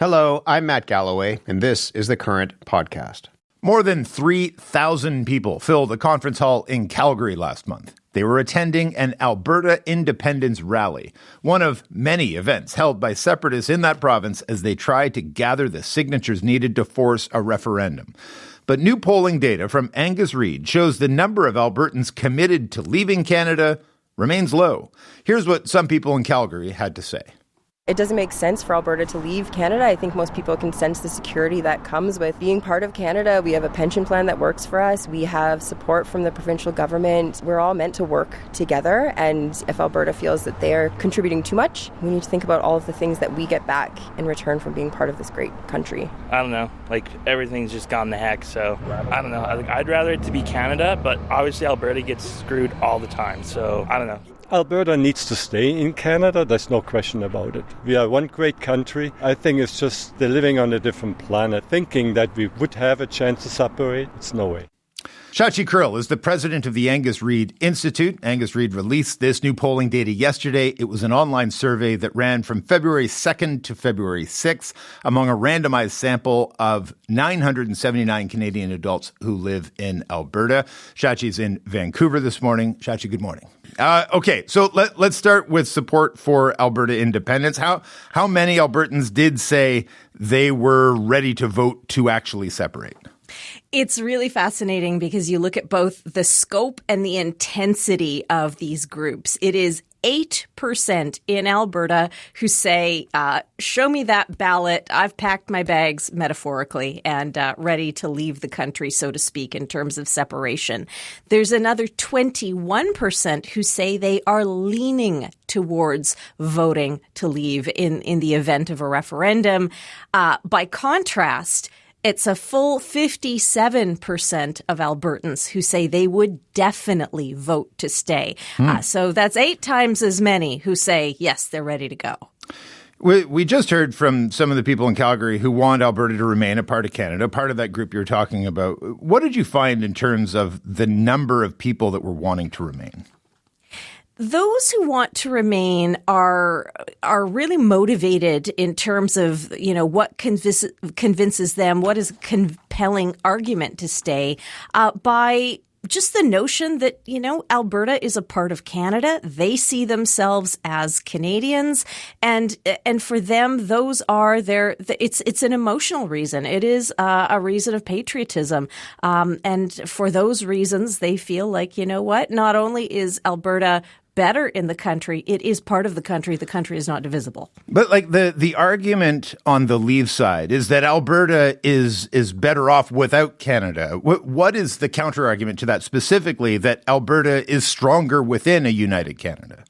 Hello, I'm Matt Galloway, and this is The Current Podcast. More than 3,000 people filled a conference hall in Calgary last month. They were attending an Alberta independence rally, one of many events held by separatists in that province as they tried to gather the signatures needed to force a referendum. But new polling data from Angus Reid shows the number of Albertans committed to leaving Canada remains low. Here's what some people in Calgary had to say. It doesn't make sense for Alberta to leave Canada. I think most people can sense the security that comes with being part of Canada. We have a pension plan that works for us. We have support from the provincial government. We're all meant to work together. And if Alberta feels that they're contributing too much, we need to think about all of the things that we get back in return from being part of this great country. I don't know. Everything's just gone to heck. So I don't know. I'd rather it to be Canada, but obviously Alberta gets screwed all the time. So I don't know. Alberta needs to stay in Canada, there's no question about it. We are one great country. I think it's just they're living on a different planet. Thinking that we would have a chance to separate, it's no way. Shachi Kurl is the president of the Angus Reid Institute. Angus Reid released this new polling data yesterday. It was an online survey that ran from February 2nd to February 6th among a randomized sample of 979 Canadian adults who live in Alberta. Shachi's in Vancouver this morning. Shachi, good morning. Okay, so let's start with support for Alberta independence. How many Albertans did say they were ready to vote to actually separate? It's really fascinating because you look at both the scope and the intensity of these groups. It is 8% in Alberta who say, show me that ballot. I've packed my bags metaphorically and ready to leave the country, so to speak, in terms of separation. There's another 21% who say they are leaning towards voting to leave in the event of a referendum. By contrast, it's a full 57% of Albertans who say they would definitely vote to stay. So that's 8 times as many who say, yes, they're ready to go. We just heard from some of the people in Calgary who want Alberta to remain a part of Canada, part of that group you're talking about. What did you find in terms of the number of people that were wanting to remain? Those who want to remain are really motivated in terms of, what convinces them, what is a compelling argument to stay, by just the notion that, Alberta is a part of Canada. They see themselves as Canadians. And for them, those are it's an emotional reason. It is a reason of patriotism. And for those reasons, they feel like, not only is Alberta better in the country, it is part of the country. The country is not divisible. But the argument on the leave side is that Alberta is better off without Canada. What is the counter argument to that, specifically that Alberta is stronger within a united Canada?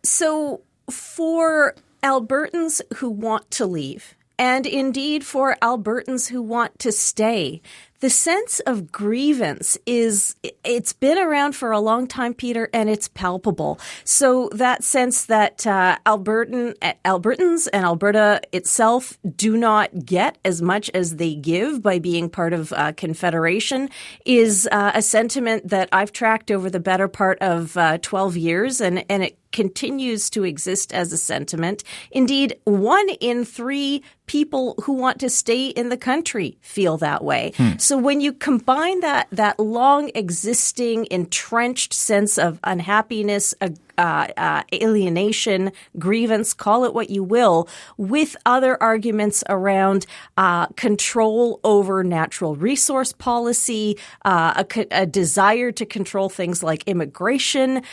So for Albertans who want to leave, and indeed for Albertans who want to stay, the sense of grievance it's been around for a long time, Peter, and it's palpable. So that sense that Albertans and Alberta itself do not get as much as they give by being part of Confederation is a sentiment that I've tracked over the better part of 12 years, and it continues to exist as a sentiment. Indeed, 1 in 3 people who want to stay in the country feel that way. So when you combine that long existing entrenched sense of unhappiness, alienation, grievance, call it what you will, with other arguments around control over natural resource policy, a desire to control things like immigration,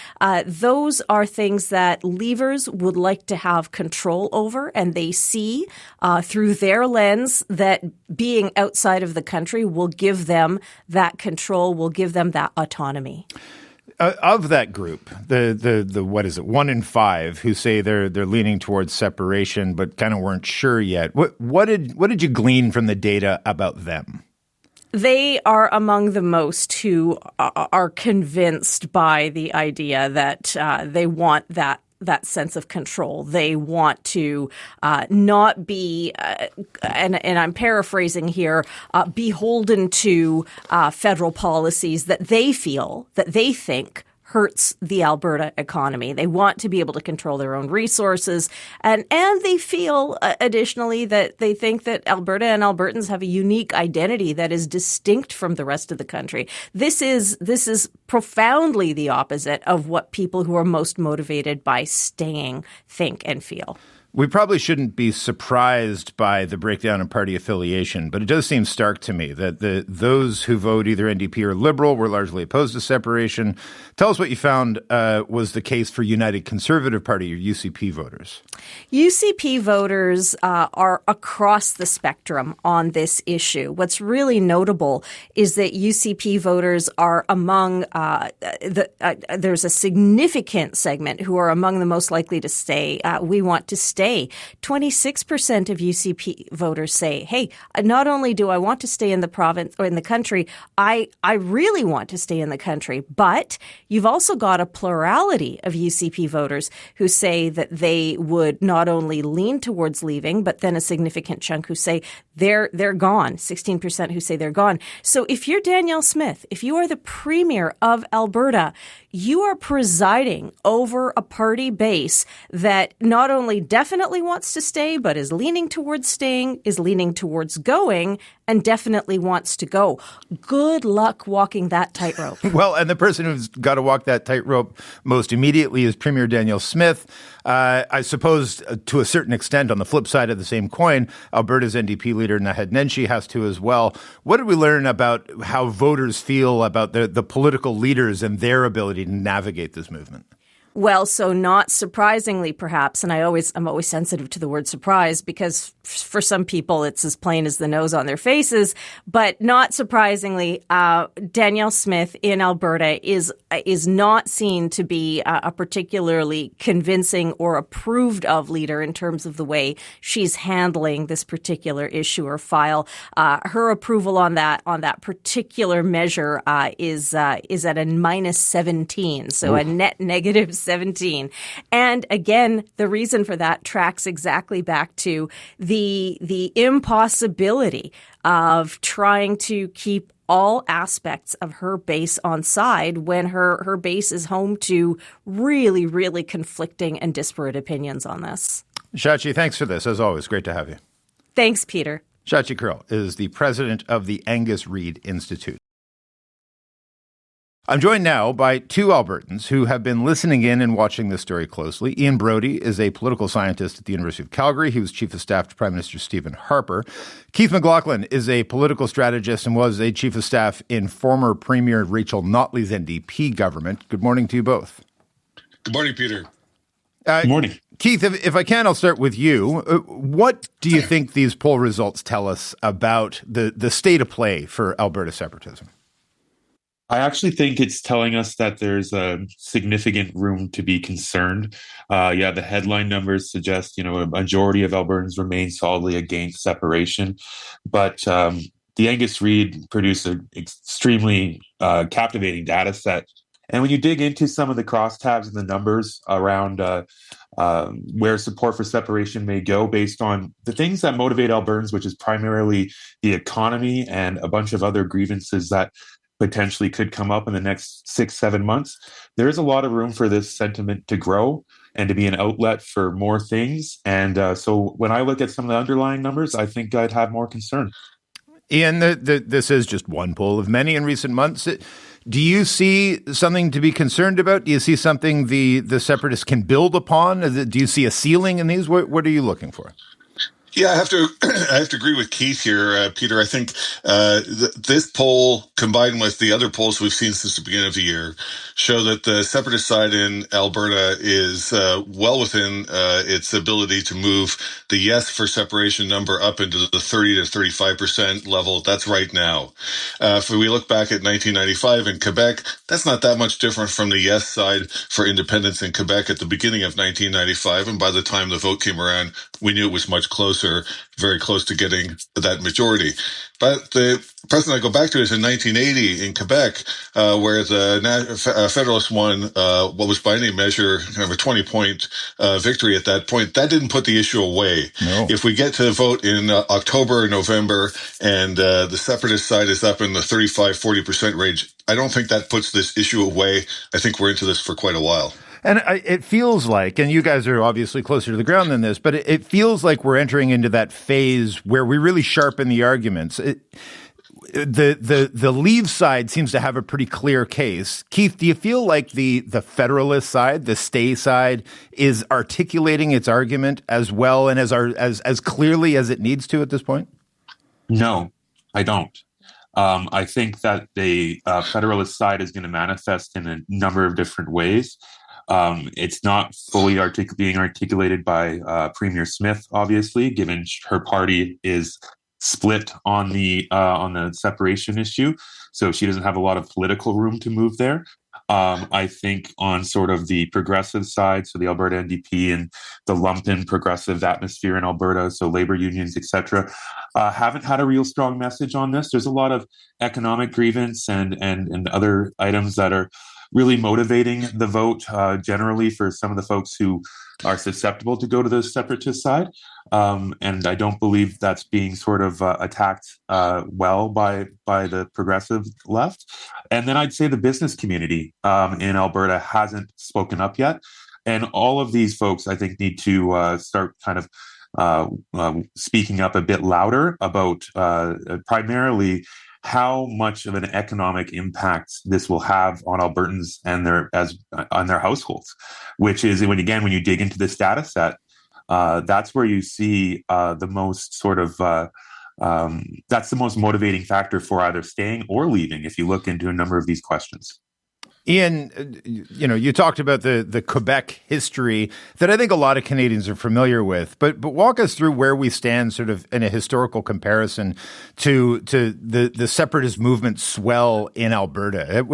those are things that leavers would like to have control over, and they see through their lens that being outside of the country will give them that control, will give them that autonomy. Of that group, the what is it, 1 in 5 who say they're leaning towards separation but kind of weren't sure yet. What did you glean from the data about them? They are among the most who are convinced by the idea that they want that sense of control. They want to not be, and I'm paraphrasing here, beholden to federal policies that they feel, that they think hurts the Alberta economy. They want to be able to control their own resources. And they feel, additionally, that they think that Alberta and Albertans have a unique identity that is distinct from the rest of the country. This is profoundly the opposite of what people who are most motivated by staying think and feel. We probably shouldn't be surprised by the breakdown in party affiliation, but it does seem stark to me that those who vote either NDP or Liberal were largely opposed to separation. Tell us what you found was the case for United Conservative Party or UCP voters. UCP voters are across the spectrum on this issue. What's really notable is that UCP voters are among there's a significant segment who are among the most likely to stay. We want to stay. 26% of UCP voters say, hey, not only do I want to stay in the province or in the country, I really want to stay in the country. But you've also got a plurality of UCP voters who say that they would not only lean towards leaving, but then a significant chunk who say they're gone, 16% who say they're gone. So if you're Danielle Smith, if you are the Premier of Alberta, you are presiding over a party base that not only definitely wants to stay, but is leaning towards staying, is leaning towards going, and definitely wants to go. Good luck walking that tightrope. Well, and the person who's got to walk that tightrope most immediately is Premier Danielle Smith. I suppose to a certain extent, on the flip side of the same coin, Alberta's NDP leader Naheed Nenshi has to as well. What did we learn about how voters feel about the political leaders and their ability to navigate this movement? Well, so not surprisingly, perhaps, and I'm always sensitive to the word surprise because for some people it's as plain as the nose on their faces. But not surprisingly, Danielle Smith in Alberta is not seen to be a particularly convincing or approved of leader in terms of the way she's handling this particular issue or file. Her approval on that particular measure is at a minus 17, so a net negative 17. And again, the reason for that tracks exactly back to the impossibility of trying to keep all aspects of her base on side when her base is home to really, really conflicting and disparate opinions on this. Shachi, thanks for this. As always, great to have you. Thanks, Peter. Shachi Kurl is the president of the Angus Reid Institute. I'm joined now by two Albertans who have been listening in and watching this story closely. Ian Brodie is a political scientist at the University of Calgary. He was chief of staff to Prime Minister Stephen Harper. Keith McLaughlin is a political strategist and was a chief of staff in former Premier Rachel Notley's NDP government. Good morning to you both. Good morning, Peter. Good morning. Keith, if I can, I'll start with you. What do you think these poll results tell us about the state of play for Alberta separatism? I actually think it's telling us that there's a significant room to be concerned. The headline numbers suggest, a majority of Albertans remain solidly against separation. But the Angus Reid produced an extremely captivating data set. And when you dig into some of the crosstabs and the numbers around where support for separation may go based on the things that motivate Albertans, which is primarily the economy and a bunch of other grievances that potentially could come up in the next 6-7 months, there is a lot of room for this sentiment to grow and to be an outlet for more things. And so when I look at some of the underlying numbers, I think I'd have more concern. Ian, this is just one poll of many in recent months. Do you see something to be concerned about? Do you see something the separatists can build upon? Do you see a ceiling in these? What are you looking for? Yeah, I have to agree with Keith here, Peter. I think this poll, combined with the other polls we've seen since the beginning of the year, show that the separatist side in Alberta is well within its ability to move the yes for separation number up into the 30 to 35% level. That's right now. If we look back at 1995 in Quebec, that's not that much different from the yes side for independence in Quebec at the beginning of 1995. And by the time the vote came around, we knew it was much closer, very close to getting that majority. But the precedent I go back to is in 1980 in Quebec, where the Federalists won what was by any measure kind of a 20-point victory at that point. That didn't put the issue away. No. If we get to vote in October or November and the separatist side is up in the 35-40% range, I don't think that puts this issue away. I think we're into this for quite a while. And it feels like, and you guys are obviously closer to the ground than this, but it feels like we're entering into that phase where we really sharpen the arguments. The Leave side seems to have a pretty clear case. Keith, do you feel like the Federalist side, the Stay side, is articulating its argument as well and as clearly as it needs to at this point? No, I don't. I think that the Federalist side is going to manifest in a number of different ways. It's not fully being articulated by Premier Smith, obviously, given her party is split on the separation issue, so she doesn't have a lot of political room to move there. I think on sort of the progressive side, so the Alberta NDP and the lumpen progressive atmosphere in Alberta, so labor unions, etc., haven't had a real strong message on this. There's a lot of economic grievance and other items that are really motivating the vote generally for some of the folks who are susceptible to go to the separatist side. And I don't believe that's being sort of attacked well by the progressive left. And then I'd say the business community in Alberta hasn't spoken up yet. And all of these folks, I think, need to start kind of speaking up a bit louder about primarily how much of an economic impact this will have on Albertans and on their households, which is when you dig into this data set, that's where you see the most sort of that's the most motivating factor for either staying or leaving. If you look into a number of these questions. Ian, you talked about the Quebec history that I think a lot of Canadians are familiar with, but walk us through where we stand sort of in a historical comparison to the separatist movement swell in Alberta.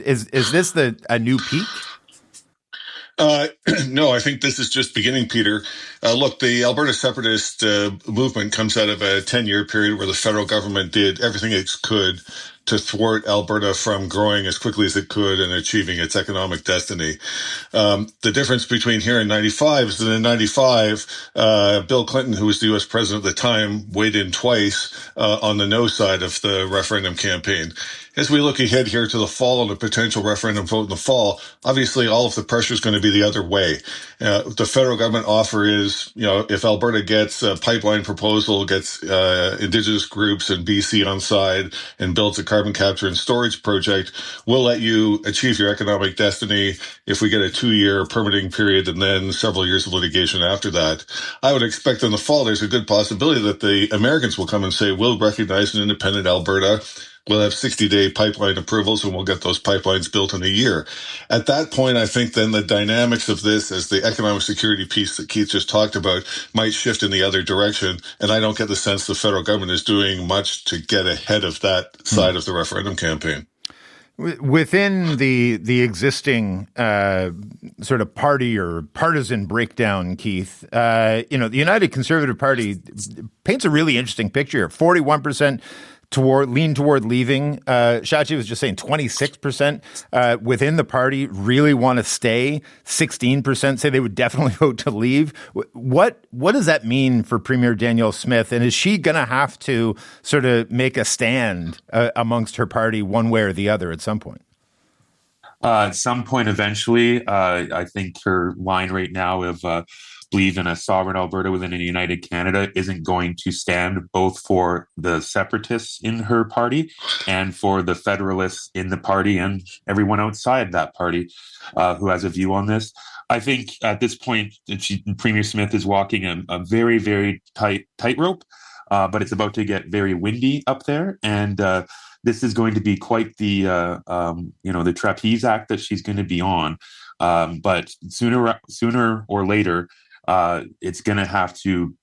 Is this a new peak? No, I think this is just beginning, Peter. Look, the Alberta separatist movement comes out of a 10-year period where the federal government did everything it could to thwart Alberta from growing as quickly as it could and achieving its economic destiny. The difference between here and 95 is that in 95, Bill Clinton, who was the U.S. president at the time, weighed in twice on the no side of the referendum campaign. As we look ahead here to the fall and a potential referendum vote in the fall, obviously all of the pressure is going to be the other way. The federal government offer is, if Alberta gets a pipeline proposal, gets Indigenous groups and BC on side and builds a carbon capture and storage project, we'll let you achieve your economic destiny if we get a 2-year permitting period and then several years of litigation after that. I would expect in the fall there's a good possibility that the Americans will come and say, we'll recognize an independent Alberta. We'll have 60-day pipeline approvals and we'll get those pipelines built in a year. At that point, I think then the dynamics of this as the economic security piece that Keith just talked about might shift in the other direction. And I don't get the sense the federal government is doing much to get ahead of that side of the referendum campaign. Within the existing sort of party or partisan breakdown, Keith, the United Conservative Party paints a really interesting picture. 41% lean toward leaving. Shachi was just saying 26% within the party really want to stay. 16% say they would definitely vote to leave. What does that mean for Premier Danielle Smith? And is she going to have to sort of make a stand amongst her party one way or the other at some point? At some point eventually. I think her line right now of believe in a sovereign Alberta within a united Canada isn't going to stand both for the separatists in her party and for the federalists in the party and everyone outside that party who has a view on this. I think at this point, Premier Smith is walking a very, very tightrope, but it's about to get very windy up there. And this is going to be quite the trapeze act that she's going to be on. But sooner or later, it's going to have to,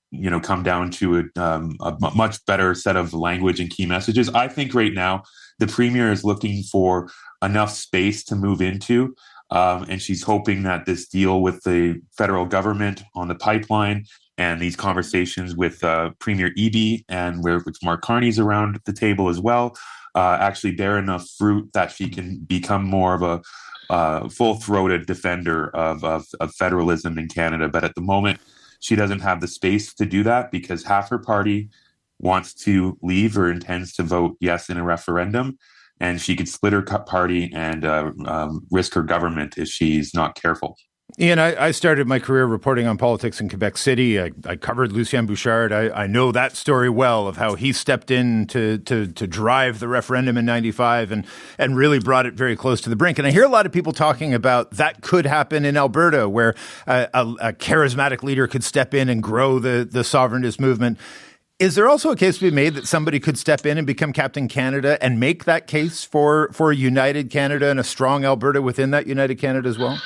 come down to a much better set of language and key messages. I think right now the premier is looking for enough space to move into, and she's hoping that this deal with the federal government on the pipeline And these conversations with Premier Eby and with Mark Carney's around the table as well actually bear enough fruit that she can become more of a full-throated defender of federalism in Canada. But at the moment, she doesn't have the space to do that because half her party wants to leave or intends to vote yes in a referendum. And she could split her party and risk her government if she's not careful. Ian, I started my career reporting on politics in Quebec City. I covered Lucien Bouchard. I know that story well of how he stepped in to drive the referendum in 95 and really brought it very close to the brink. And I hear a lot of people talking about that could happen in Alberta, where a charismatic leader could step in and grow the sovereigntist movement. Is there also a case to be made that somebody could step in and become Captain Canada and make that case for a united Canada and a strong Alberta within that united Canada as well?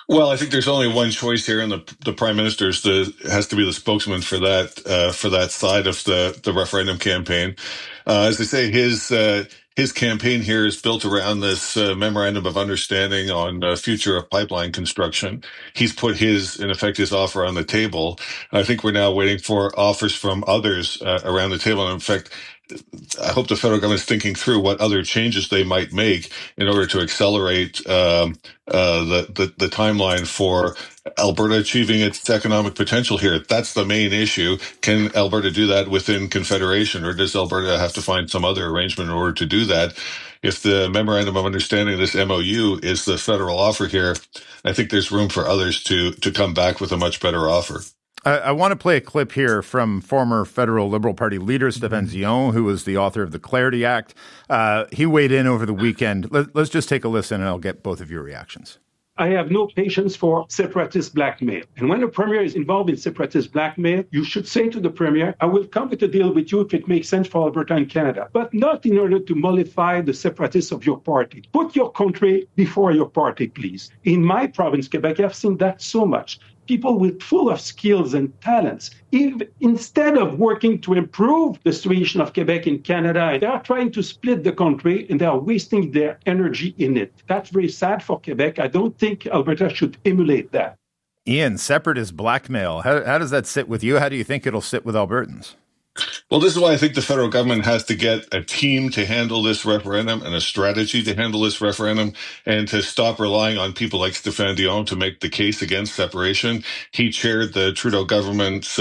Well, I think there's only one choice here, and the Prime Minister has to be the spokesman for that side of the referendum campaign. As I say, his campaign here is built around this memorandum of understanding on future of pipeline construction. He's put his offer on the table. I think we're now waiting for offers from others around the table. And in fact, I hope the federal government is thinking through what other changes they might make in order to accelerate the timeline for Alberta achieving its economic potential here. That's the main issue. Can Alberta do that within Confederation, or does Alberta have to find some other arrangement in order to do that? If the memorandum of understanding, this MOU, is the federal offer here, I think there's room for others to come back with a much better offer. I want to play a clip here from former federal Liberal Party leader Stéphane Dion, who was the author of the Clarity Act. He weighed in over the weekend. Let's just take a listen, and I'll get both of your reactions. I have no patience for separatist blackmail. And when the Premier is involved in separatist blackmail, you should say to the Premier, I will come with a deal with you if it makes sense for Alberta and Canada, but not in order to mollify the separatists of your party. Put your country before your party, please. In my province, Quebec, I've seen that so much. People with full of skills and talents, instead of working to improve the situation of Quebec and Canada, they are trying to split the country and they are wasting their energy in it. That's very sad for Quebec. I don't think Alberta should emulate that. Ian, separatist blackmail. How does that sit with you? How do you think it'll sit with Albertans? Well, this is why I think the federal government has to get a team to handle this referendum and a strategy to handle this referendum, and to stop relying on people like Stéphane Dion to make the case against separation. He chaired the Trudeau government's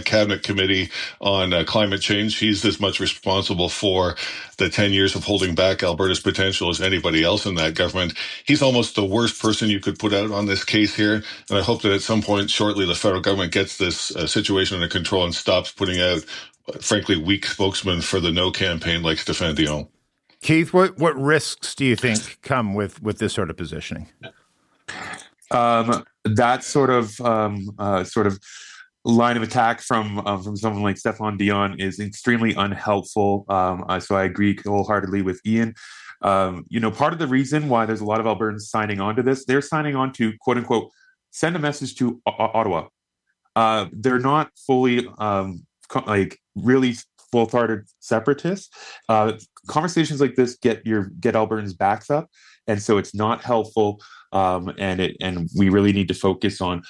cabinet committee on climate change. He's as much responsible for the 10 years of holding back Alberta's potential as anybody else in that government. He's almost the worst person you could put out on this case here. And I hope that at some point shortly, the federal government gets this situation under control and stops putting out, frankly, weak spokesmen for the no campaign like Stéphane Dion. Keith, what risks do you think come with this sort of positioning? That sort of line of attack from someone like Stéphane Dion is extremely unhelpful. So I agree wholeheartedly with Ian. Part of the reason why there's a lot of Albertans signing on to this, they're signing on to, quote unquote, send a message to Ottawa. They're not fully really full-throated separatists. Conversations like this get Albertans' backs up, and so it's not helpful. And we really need to focus on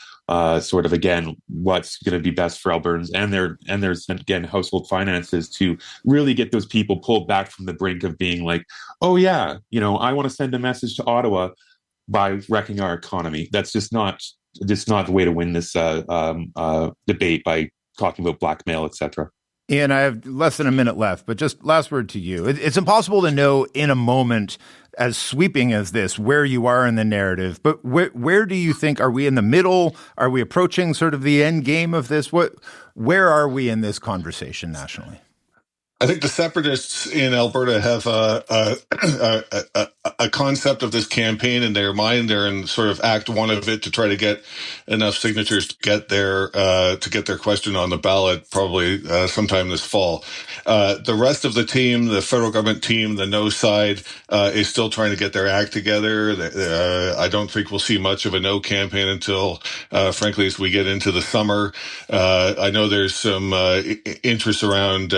sort of, again, what's going to be best for Albertans and their household finances, to really get those people pulled back from the brink of being like, oh yeah, I want to send a message to Ottawa by wrecking our economy. That's just not the way to win this debate, by talking about blackmail, etc. Ian, I have less than a minute left, but just last word to you. It's impossible to know in a moment as sweeping as this where you are in the narrative, but where do you think, are we in the middle? Are we approaching sort of the end game of this? Where are we in this conversation nationally? I think the separatists in Alberta have a concept of this campaign in their mind. They're in sort of act one of it to try to get enough signatures to get their question on the ballot, probably sometime this fall. The rest of the team, the federal government team, the no side, is still trying to get their act together. I don't think we'll see much of a no campaign until, frankly, as we get into the summer. I know there's some interest around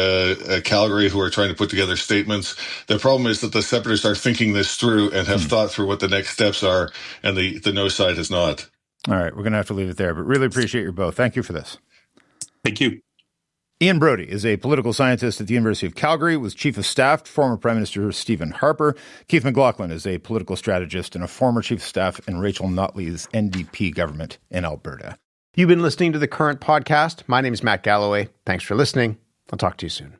Calgary who are trying to put together statements. The problem is that the separatists are thinking this through and have thought through what the next steps are, and the no side has not. All right, we're going to have to leave it there, but really appreciate you both. Thank you for this. Thank you. Ian Brody is a political scientist at the University of Calgary, was chief of staff to former Prime Minister Stephen Harper. Keith McLaughlin is a political strategist and a former chief of staff in Rachel Notley's NDP government in Alberta. You've been listening to The Current Podcast. My name is Matt Galloway. Thanks for listening. I'll talk to you soon.